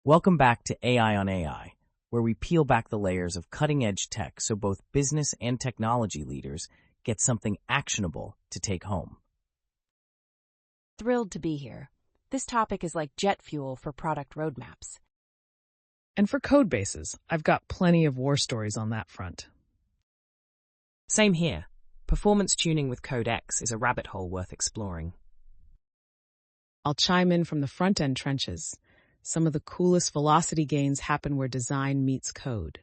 Welcome back to AI on AI, where we peel back the layers of cutting-edge tech so both business and technology leaders get something actionable to take home. Thrilled to be here. This topic is like jet fuel for product roadmaps. And for code bases, I've got plenty of war stories on that front. Same here. Performance tuning with Codex is a rabbit hole worth exploring. I'll chime in from the front-end trenches. Some of the coolest velocity gains happen where design meets code.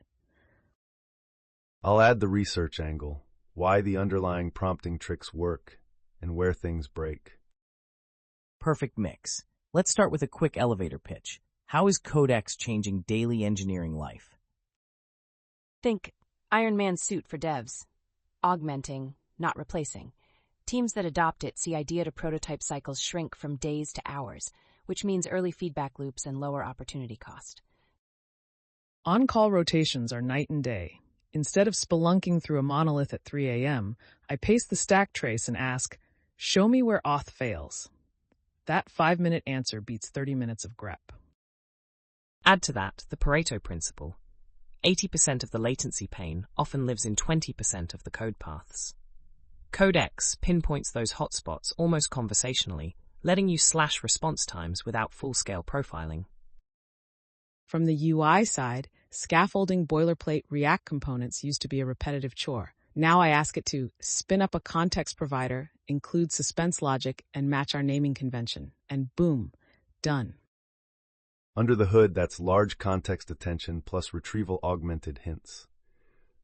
I'll add the research angle, why the underlying prompting tricks work, and where things break. Perfect mix. Let's start with a quick elevator pitch. How is Codex changing daily engineering life? Think Iron Man suit for devs. Augmenting, not replacing. Teams that adopt it see idea to prototype cycles shrink from days to hours, which means early feedback loops and lower opportunity cost. On-call rotations are night and day. Instead of spelunking through a monolith at 3 a.m., I paste the stack trace and ask, show me where auth fails. That 5-minute answer beats 30 minutes of grep. Add to that the Pareto principle. 80% of the latency pain often lives in 20% of the code paths. Codex pinpoints those hotspots almost conversationally, letting you slash response times without full-scale profiling. From the UI side, scaffolding boilerplate React components used to be a repetitive chore. Now I ask it to spin up a context provider, include suspense logic, and match our naming convention. And boom, done. Under the hood, that's large context attention plus retrieval-augmented hints.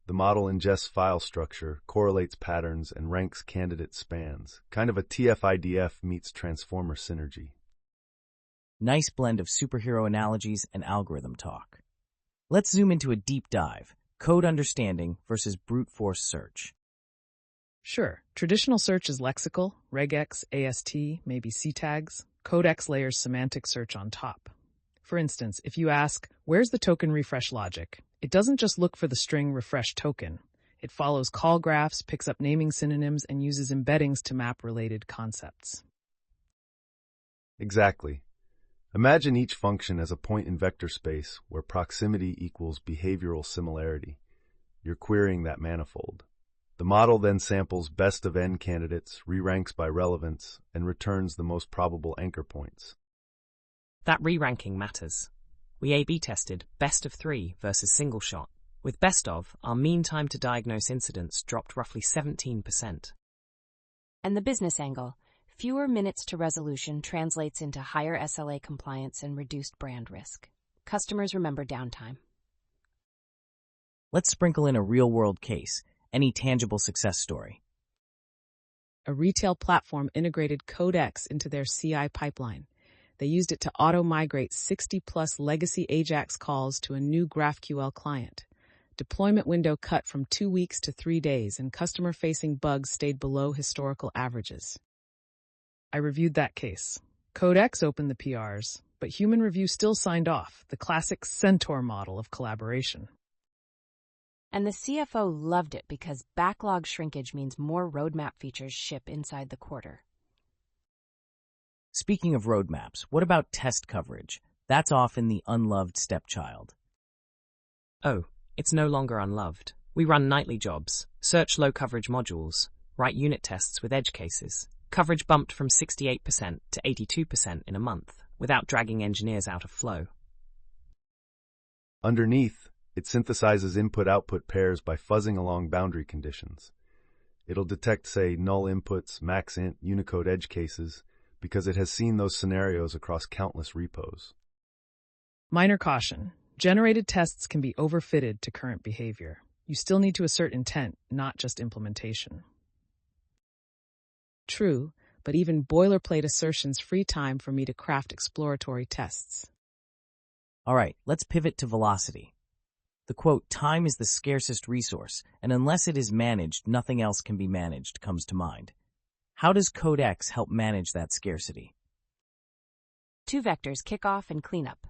The model ingests file structure, correlates patterns, and ranks candidate spans. Kind of a TF-IDF meets transformer synergy. Nice blend of superhero analogies and algorithm talk. Let's zoom into a deep dive. Code understanding versus brute force search. Sure, traditional search is lexical, regex, AST, maybe C-tags. Codex layers semantic search on top. For instance, if you ask, where's the token refresh logic? It doesn't just look for the string refresh token. It follows call graphs, picks up naming synonyms, and uses embeddings to map related concepts. Exactly. Imagine each function as a point in vector space where proximity equals behavioral similarity. You're querying that manifold. The model then samples best of n candidates, re-ranks by relevance, and returns the most probable anchor points. That re-ranking matters. We A/B tested best of 3 versus single shot. With best of, our mean time to diagnose incidents dropped roughly 17%. And the business angle, fewer minutes to resolution translates into higher SLA compliance and reduced brand risk. Customers remember downtime. Let's sprinkle in a real-world case, any tangible success story. A retail platform integrated Codex into their CI pipeline. They used it to auto-migrate 60-plus legacy AJAX calls to a new GraphQL client. Deployment window cut from 2 weeks to 3 days, and customer-facing bugs stayed below historical averages. I reviewed that case. Codex opened the PRs, but human review still signed off, the classic Centaur model of collaboration. And the CFO loved it because backlog shrinkage means more roadmap features ship inside the quarter. Speaking of roadmaps, what about test coverage? That's often the unloved stepchild. Oh, it's no longer unloved. We run nightly jobs, search low-coverage modules, write unit tests with edge cases. Coverage bumped from 68% to 82% in a month, without dragging engineers out of flow. Underneath, it synthesizes input-output pairs by fuzzing along boundary conditions. It'll detect, say, null inputs, max int, Unicode edge cases, because it has seen those scenarios across countless repos. Minor caution. Generated tests can be overfitted to current behavior. You still need to assert intent, not just implementation. True, but even boilerplate assertions free time for me to craft exploratory tests. All right, let's pivot to velocity. The quote, time is the scarcest resource, and unless it is managed, nothing else can be managed, comes to mind. How does Codex help manage that scarcity? 2 vectors, kickoff and cleanup.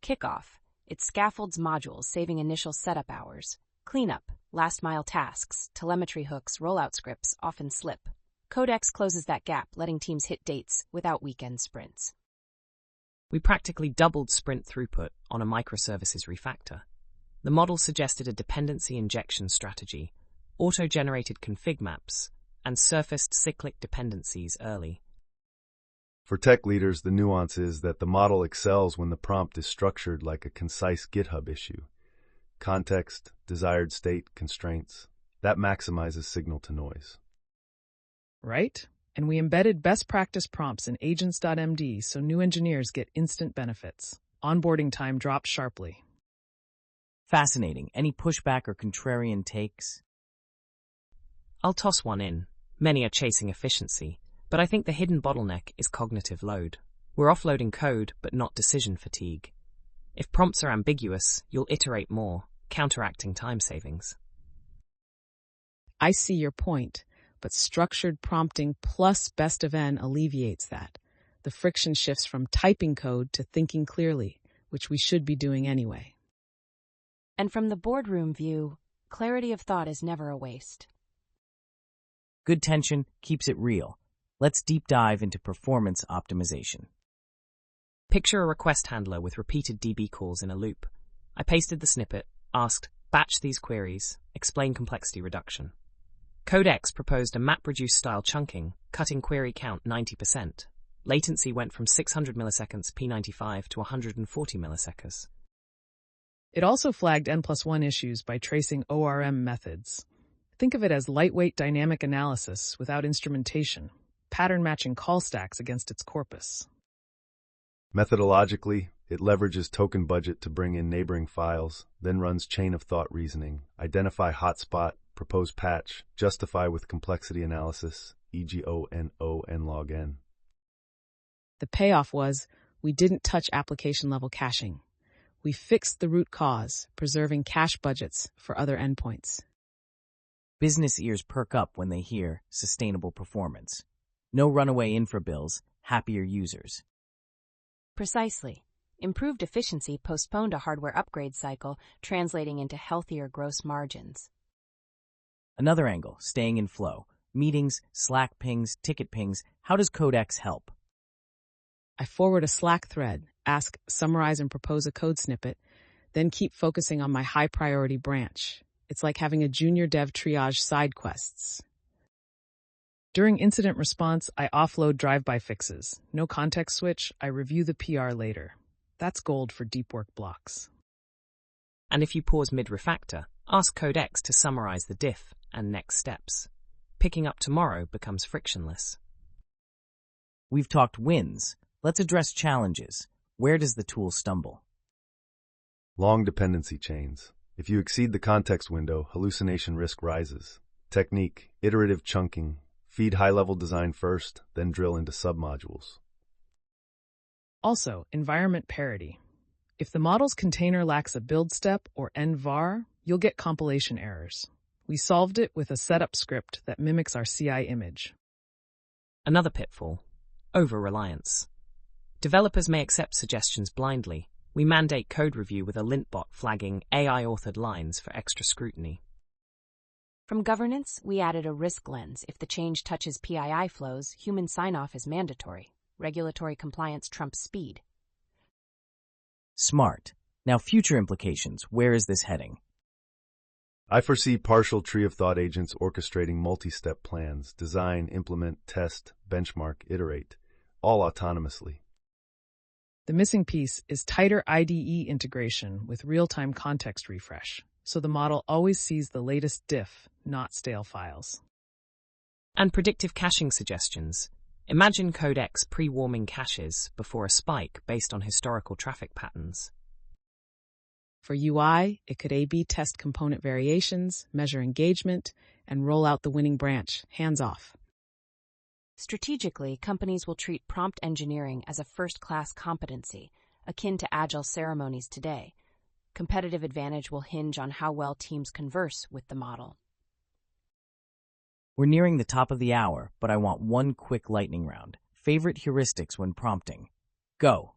Kickoff, it scaffolds modules, saving initial setup hours. Cleanup, last-mile tasks, telemetry hooks, rollout scripts often slip. Codex closes that gap, letting teams hit dates without weekend sprints. We practically doubled sprint throughput on a microservices refactor. The model suggested a dependency injection strategy, auto-generated config maps, and surfaced cyclic dependencies early. For tech leaders, the nuance is that the model excels when the prompt is structured like a concise GitHub issue. Context, desired state, constraints. That maximizes signal to noise. Right? And we embedded best practice prompts in agents.md so new engineers get instant benefits. Onboarding time dropped sharply. Fascinating. Any pushback or contrarian takes? I'll toss one in. Many are chasing efficiency, but I think the hidden bottleneck is cognitive load. We're offloading code, but not decision fatigue. If prompts are ambiguous, you'll iterate more, counteracting time savings. I see your point, but structured prompting plus best of N alleviates that. The friction shifts from typing code to thinking clearly, which we should be doing anyway. And from the boardroom view, clarity of thought is never a waste. Good tension keeps it real. Let's deep dive into performance optimization. Picture a request handler with repeated DB calls in a loop. I pasted the snippet, asked, batch these queries, explain complexity reduction. Codex proposed a MapReduce style chunking, cutting query count 90%. Latency went from 600 milliseconds P95 to 140 milliseconds. It also flagged N+1 issues by tracing ORM methods. Think of it as lightweight dynamic analysis without instrumentation, pattern matching call stacks against its corpus. Methodologically, it leverages token budget to bring in neighboring files, then runs chain of thought reasoning, identify hotspot, propose patch, justify with complexity analysis, e.g. O n log n. The payoff was we didn't touch application-level caching. We fixed the root cause, preserving cache budgets for other endpoints. Business ears perk up when they hear sustainable performance. No runaway infra bills, happier users. Precisely. Improved efficiency postponed a hardware upgrade cycle, translating into healthier gross margins. Another angle, staying in flow. Meetings, Slack pings, ticket pings. How does Codex help? I forward a Slack thread, ask, summarize, and propose a code snippet, then keep focusing on my high-priority branch. It's like having a junior dev triage side quests. During incident response, I offload drive-by fixes. No context switch, I review the PR later. That's gold for deep work blocks. And if you pause mid-refactor, ask Codex to summarize the diff and next steps. Picking up tomorrow becomes frictionless. We've talked wins. Let's address challenges. Where does the tool stumble? Long dependency chains. If you exceed the context window, hallucination risk rises. Technique, iterative chunking. Feed high-level design first, then drill into submodules. Also, environment parity. If the model's container lacks a build step or env-var, you'll get compilation errors. We solved it with a setup script that mimics our CI image. Another pitfall, over-reliance. Developers may accept suggestions blindly. We mandate code review with a lintbot flagging AI-authored lines for extra scrutiny. From governance, we added a risk lens. If the change touches PII flows, human sign-off is mandatory. Regulatory compliance trumps speed. Smart. Now future implications. Where is this heading? I foresee partial tree of thought agents orchestrating multi-step plans, design, implement, test, benchmark, iterate, all autonomously. The missing piece is tighter IDE integration with real-time context refresh, so the model always sees the latest diff, not stale files. And predictive caching suggestions. Imagine Codex pre-warming caches before a spike based on historical traffic patterns. For UI, it could A/B test component variations, measure engagement, and roll out the winning branch, hands-off. Strategically, companies will treat prompt engineering as a first-class competency, akin to agile ceremonies today. Competitive advantage will hinge on how well teams converse with the model. We're nearing the top of the hour, but I want one quick lightning round. Favorite heuristics when prompting? Go.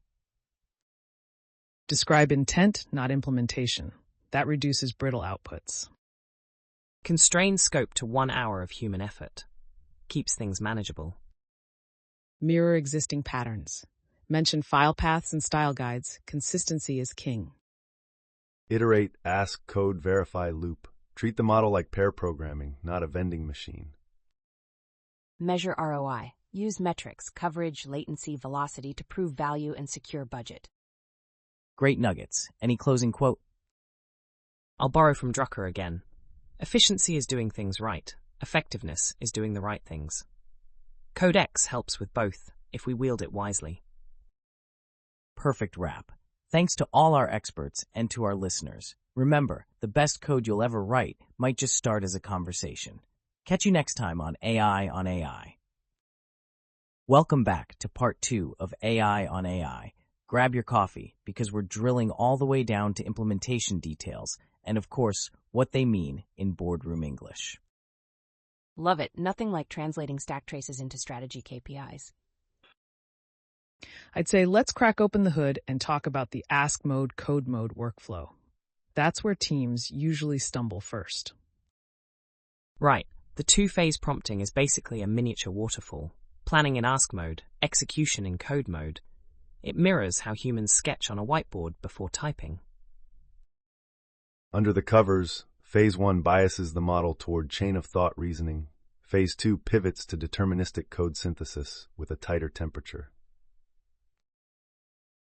Describe intent, not implementation. That reduces brittle outputs. Constrain scope to 1 hour of human effort. Keeps things manageable. Mirror existing patterns. Mention file paths and style guides. Consistency is king. Iterate, ask, code, verify, loop. Treat the model like pair programming, not a vending machine. Measure ROI. Use metrics, coverage, latency, velocity to prove value and secure budget. Great nuggets. Any closing quote? I'll borrow from Drucker again. Efficiency is doing things right. Effectiveness is doing the right things. Codex helps with both if we wield it wisely. Perfect wrap. Thanks to all our experts and to our listeners. Remember, the best code you'll ever write might just start as a conversation. Catch you next time on AI on AI. Welcome back to part 2 of AI on AI. Grab your coffee because we're drilling all the way down to implementation details and, of course, what they mean in boardroom English. Love it. Nothing like translating stack traces into strategy KPIs. I'd say let's crack open the hood and talk about the ask mode, code mode workflow. That's where teams usually stumble first. Right, the two-phase prompting is basically a miniature waterfall. Planning in ask mode, execution in code mode. It mirrors how humans sketch on a whiteboard before typing. Under the covers, Phase 1 biases the model toward chain-of-thought reasoning. Phase 2 pivots to deterministic code synthesis with a tighter temperature.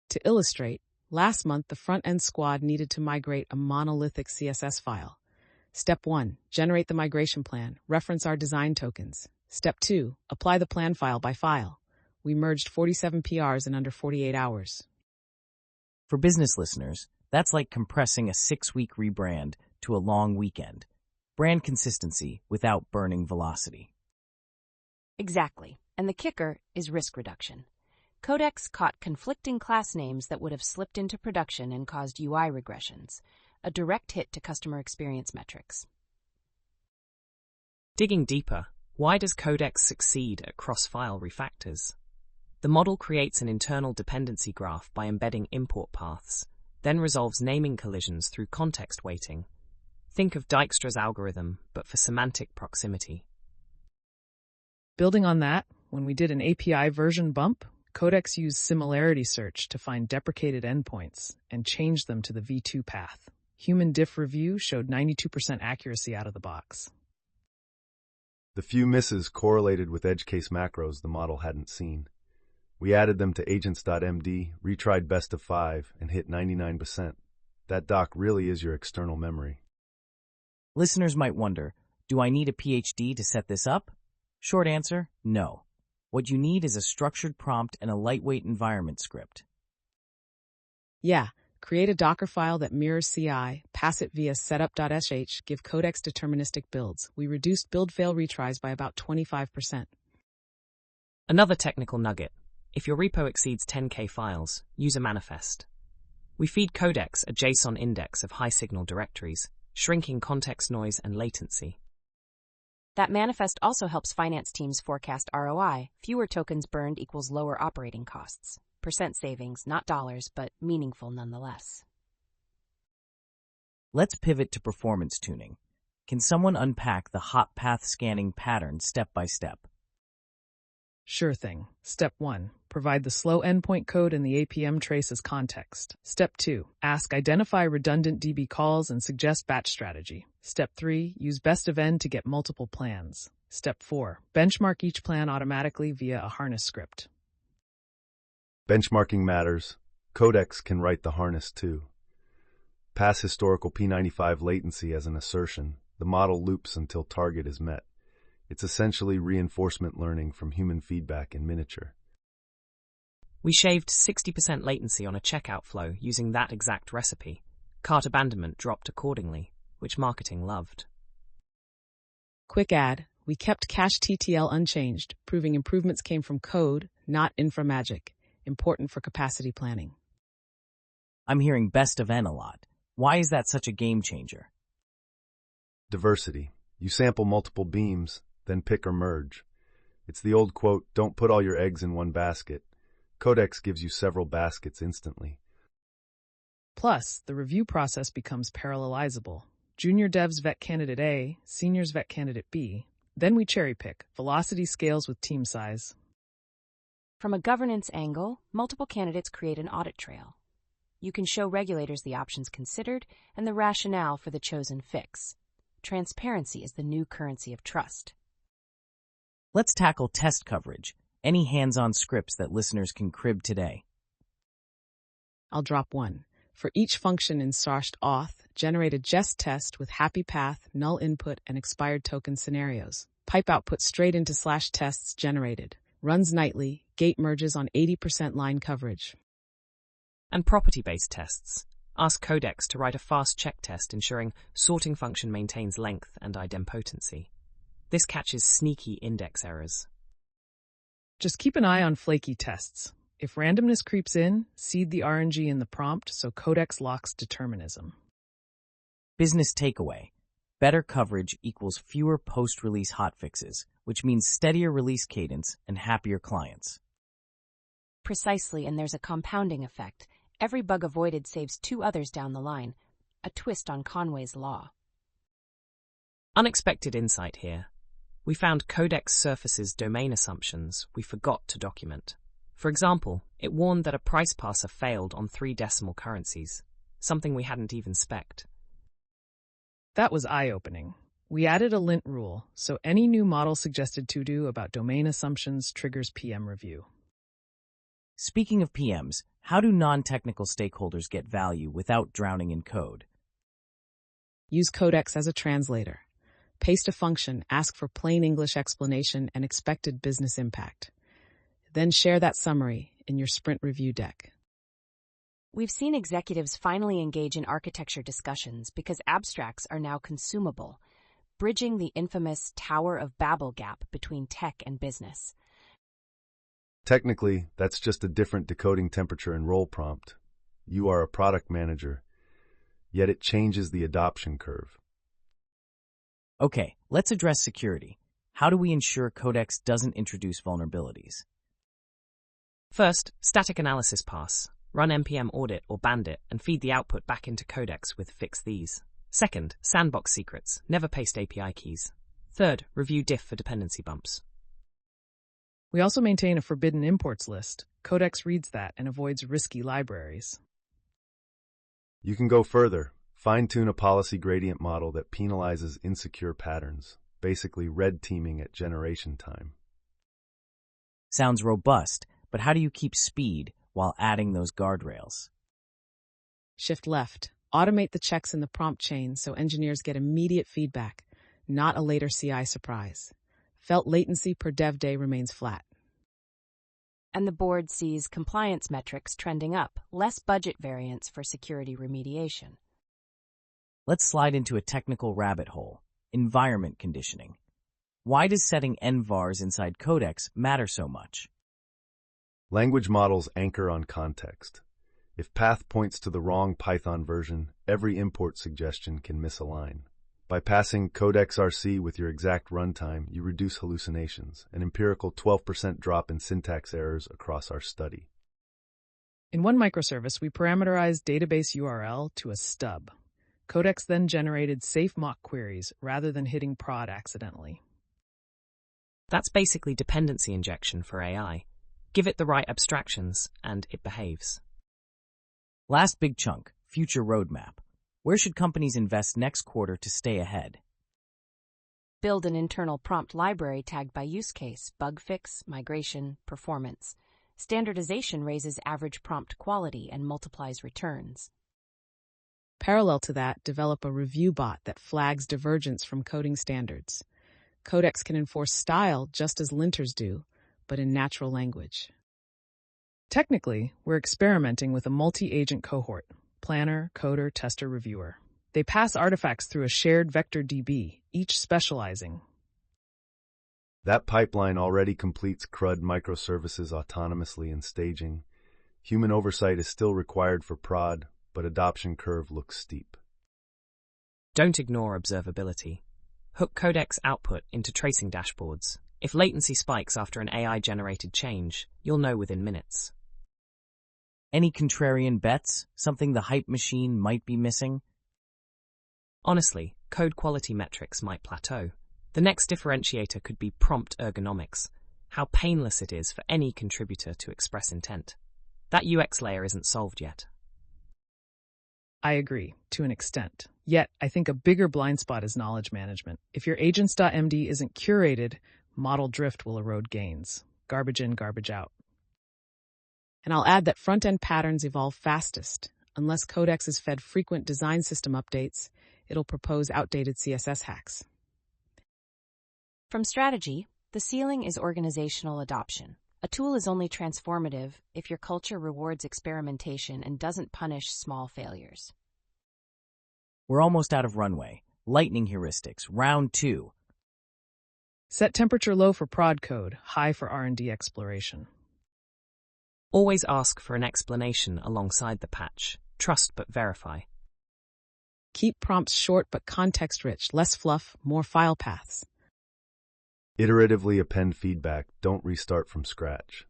To illustrate, last month the front-end squad needed to migrate a monolithic CSS file. Step 1, generate the migration plan, reference our design tokens. Step 2, apply the plan file by file. We merged 47 PRs in under 48 hours. For business listeners, that's like compressing a 6-week rebrand to a long weekend. Brand consistency without burning velocity. Exactly. And the kicker is risk reduction. Codex caught conflicting class names that would have slipped into production and caused UI regressions, a direct hit to customer experience metrics. Digging deeper, why does Codex succeed at cross-file refactors? The model creates an internal dependency graph by embedding import paths, then resolves naming collisions through context weighting. Think of Dijkstra's algorithm, but for semantic proximity. Building on that, when we did an API version bump, Codex used similarity search to find deprecated endpoints and change them to the v2 path. Human diff review showed 92% accuracy out of the box. The few misses correlated with edge case macros the model hadn't seen. We added them to agents.md, retried best of 5, and hit 99%. That doc really is your external memory. Listeners might wonder, do I need a PhD to set this up? Short answer, no. What you need is a structured prompt and a lightweight environment script. Yeah, create a Docker file that mirrors CI, pass it via setup.sh, give Codex deterministic builds. We reduced build fail retries by about 25%. Another technical nugget. If your repo exceeds 10K files, use a manifest. We feed Codex a JSON index of high-signal directories, shrinking context noise and latency. That manifest also helps finance teams forecast ROI. Fewer tokens burned equals lower operating costs. Percent savings, not dollars, but meaningful nonetheless. Let's pivot to performance tuning. Can someone unpack the hot path scanning pattern step by step? Sure thing. Step 1. Provide the slow endpoint code and the APM trace as context. Step 2. Identify redundant DB calls and suggest batch strategy. Step 3. Use best of n to get multiple plans. Step 4. Benchmark each plan automatically via a harness script. Benchmarking matters. Codex can write the harness too. Pass historical P95 latency as an assertion. The model loops until target is met. It's essentially reinforcement learning from human feedback in miniature. We shaved 60% latency on a checkout flow using that exact recipe. Cart abandonment dropped accordingly, which marketing loved. Quick add, we kept cache TTL unchanged, proving improvements came from code, not inframagic, important for capacity planning. I'm hearing best of N a lot. Why is that such a game changer? Diversity. You sample multiple beams, then pick or merge. It's the old quote, don't put all your eggs in one basket. Codex gives you several baskets instantly. Plus, the review process becomes parallelizable. Junior devs vet candidate A, seniors vet candidate B. Then we cherry pick. Velocity scales with team size. From a governance angle, multiple candidates create an audit trail. You can show regulators the options considered and the rationale for the chosen fix. Transparency is the new currency of trust. Let's tackle test coverage. Any hands-on scripts that listeners can crib today? I'll drop one. For each function in Sourced Auth, generate a jest test with happy path, null input, and expired token scenarios. Pipe output straight into /tests generated. Runs nightly, gate merges on 80% line coverage. And property-based tests. Ask Codex to write a fast check test ensuring sorting function maintains length and idempotency. This catches sneaky index errors. Just keep an eye on flaky tests. If randomness creeps in, seed the RNG in the prompt so Codex locks determinism. Business takeaway. Better coverage equals fewer post-release hotfixes, which means steadier release cadence and happier clients. Precisely, and there's a compounding effect. Every bug avoided saves 2 others down the line. A twist on Conway's Law. Unexpected insight here. We found Codex surfaces domain assumptions we forgot to document. For example, it warned that a price parser failed on 3 decimal currencies, something we hadn't even spec'd. That was eye-opening. We added a lint rule, so any new model suggested to-do about domain assumptions triggers PM review. Speaking of PMs, how do non-technical stakeholders get value without drowning in code? Use Codex as a translator. Paste a function, ask for plain English explanation and expected business impact. Then share that summary in your sprint review deck. We've seen executives finally engage in architecture discussions because abstracts are now consumable, bridging the infamous Tower of Babel gap between tech and business. Technically, that's just a different decoding temperature and role prompt. You are a product manager, yet it changes the adoption curve. Okay, let's address security. How do we ensure Codex doesn't introduce vulnerabilities? First, static analysis pass. Run npm audit or bandit and feed the output back into Codex with fix these. Second, sandbox secrets. Never paste API keys. Third, review diff for dependency bumps. We also maintain a forbidden imports list. Codex reads that and avoids risky libraries. You can go further. Fine-tune a policy gradient model that penalizes insecure patterns, basically red teaming at generation time. Sounds robust, but how do you keep speed while adding those guardrails? Shift left. Automate the checks in the prompt chain so engineers get immediate feedback, not a later CI surprise. Felt latency per dev day remains flat. And the board sees compliance metrics trending up, less budget variance for security remediation. Let's slide into a technical rabbit hole. Environment conditioning. Why does setting envars inside Codex matter so much? Language models anchor on context. If path points to the wrong Python version, every import suggestion can misalign. By passing Codex RC with your exact runtime, you reduce hallucinations, an empirical 12% drop in syntax errors across our study. In one microservice, we parameterized database URL to a stub. Codex then generated safe mock queries rather than hitting prod accidentally. That's basically dependency injection for AI. Give it the right abstractions, and it behaves. Last big chunk, future roadmap. Where should companies invest next quarter to stay ahead? Build an internal prompt library tagged by use case, bug fix, migration, performance. Standardization raises average prompt quality and multiplies returns. Parallel to that, develop a review bot that flags divergence from coding standards. Codex can enforce style just as linters do, but in natural language. Technically, we're experimenting with a multi-agent cohort, planner, coder, tester, reviewer. They pass artifacts through a shared vector DB, each specializing. That pipeline already completes CRUD microservices autonomously in staging. Human oversight is still required for prod, but adoption curve looks steep. Don't ignore observability. Hook Codex output into tracing dashboards. If latency spikes after an AI-generated change, you'll know within minutes. Any contrarian bets? Something the hype machine might be missing? Honestly, code quality metrics might plateau. The next differentiator could be prompt ergonomics. how painless it is for any contributor to express intent. That UX layer isn't solved yet. I agree, to an extent. Yet, I think a bigger blind spot is knowledge management. If your agents.md isn't curated, model drift will erode gains. Garbage in, garbage out. And I'll add that front-end patterns evolve fastest. Unless Codex is fed frequent design system updates, it'll propose outdated CSS hacks. From strategy, the ceiling is organizational adoption. A tool is only transformative if your culture rewards experimentation and doesn't punish small failures. We're almost out of runway. Lightning heuristics, round 2. Set temperature low for prod code, high for R&D exploration. Always ask for an explanation alongside the patch. Trust but verify. Keep prompts short but context-rich, less fluff, more file paths. Iteratively append feedback, don't restart from scratch.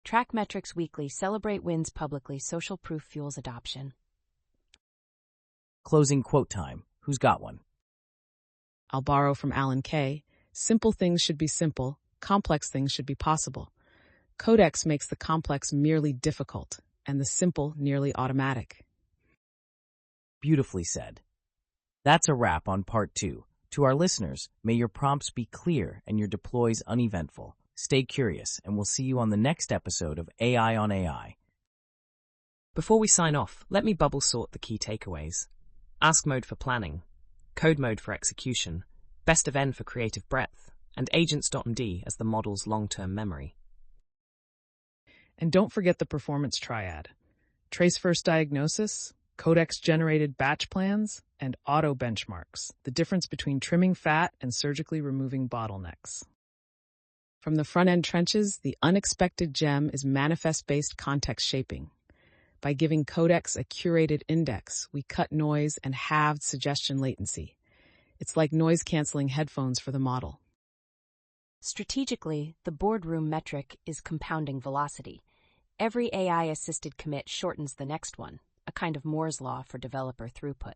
Track metrics weekly, celebrate wins publicly, social proof fuels adoption. Closing quote time. Who's got one? I'll borrow from Alan Kay. Simple things should be simple, complex things should be possible. Codex makes the complex merely difficult, and the simple nearly automatic. Beautifully said. That's a wrap on part 2. To our listeners, may your prompts be clear and your deploys uneventful. Stay curious, and we'll see you on the next episode of AI on AI. Before we sign off, let me bubble sort the key takeaways. Ask mode for planning, code mode for execution, best of N for creative breadth, and agents.md as the model's long-term memory. And don't forget the performance triad. Trace first diagnosis, Codex-generated batch plans, and auto benchmarks, the difference between trimming fat and surgically removing bottlenecks. From the front-end trenches, the unexpected gem is manifest-based context shaping. By giving Codex a curated index, we cut noise and halved suggestion latency. It's like noise-canceling headphones for the model. Strategically, the boardroom metric is compounding velocity. Every AI-assisted commit shortens the next one, a kind of Moore's law for developer throughput.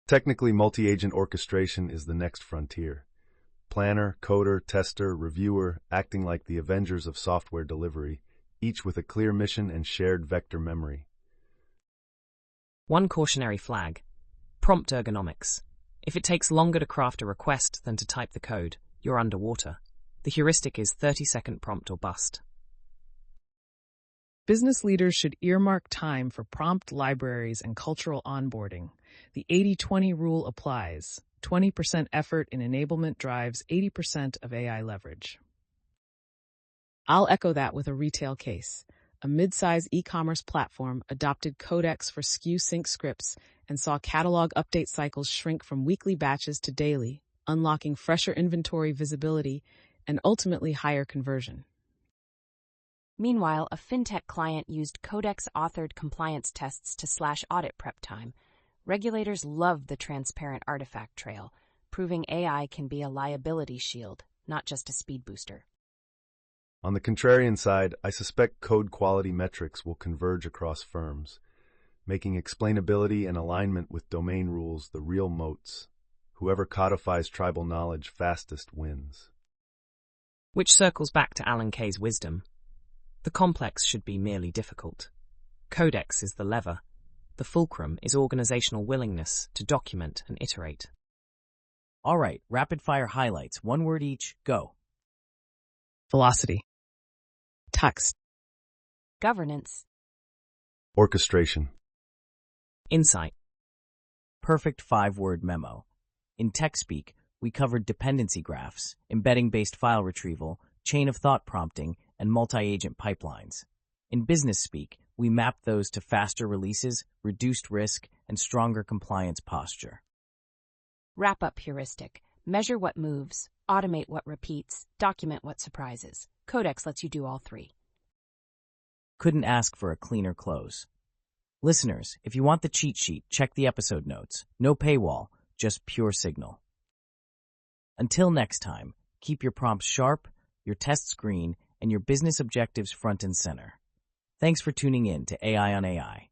Technically, multi-agent orchestration is the next frontier. Planner, coder, tester, reviewer, acting like the Avengers of software delivery, each with a clear mission and shared vector memory. One cautionary flag: prompt ergonomics. If it takes longer to craft a request than to type the code, you're underwater. The heuristic is 30-second prompt or bust. Business leaders should earmark time for prompt libraries and cultural onboarding. The 80-20 rule applies. 20% effort in enablement drives 80% of AI leverage. I'll echo that with a retail case. A mid-size e-commerce platform adopted Codex for SKU sync scripts and saw catalog update cycles shrink from weekly batches to daily, unlocking fresher inventory visibility and ultimately higher conversion. Meanwhile, a fintech client used Codex-authored compliance tests to slash audit prep time. Regulators love the transparent artifact trail, proving AI can be a liability shield, not just a speed booster. On the contrarian side, I suspect code quality metrics will converge across firms, making explainability and alignment with domain rules the real moats. Whoever codifies tribal knowledge fastest wins. Which circles back to Alan Kay's wisdom. The complex should be merely difficult. Codex is the lever. The fulcrum is organizational willingness to document and iterate. All right, rapid-fire highlights. One word each, go. Velocity. Text. Governance. Orchestration. Insight. Perfect 5-word memo. In tech speak, we covered dependency graphs, embedding-based file retrieval, chain-of-thought prompting, and multi-agent pipelines. In business speak, we mapped those to faster releases, reduced risk, and stronger compliance posture. Wrap-up heuristic. Measure what moves, automate what repeats, document what surprises. Codex lets you do all three. Couldn't ask for a cleaner close. Listeners, if you want the cheat sheet, check the episode notes. No paywall, just pure signal. Until next time, keep your prompts sharp, your tests green, and your business objectives front and center. Thanks for tuning in to AI on AI.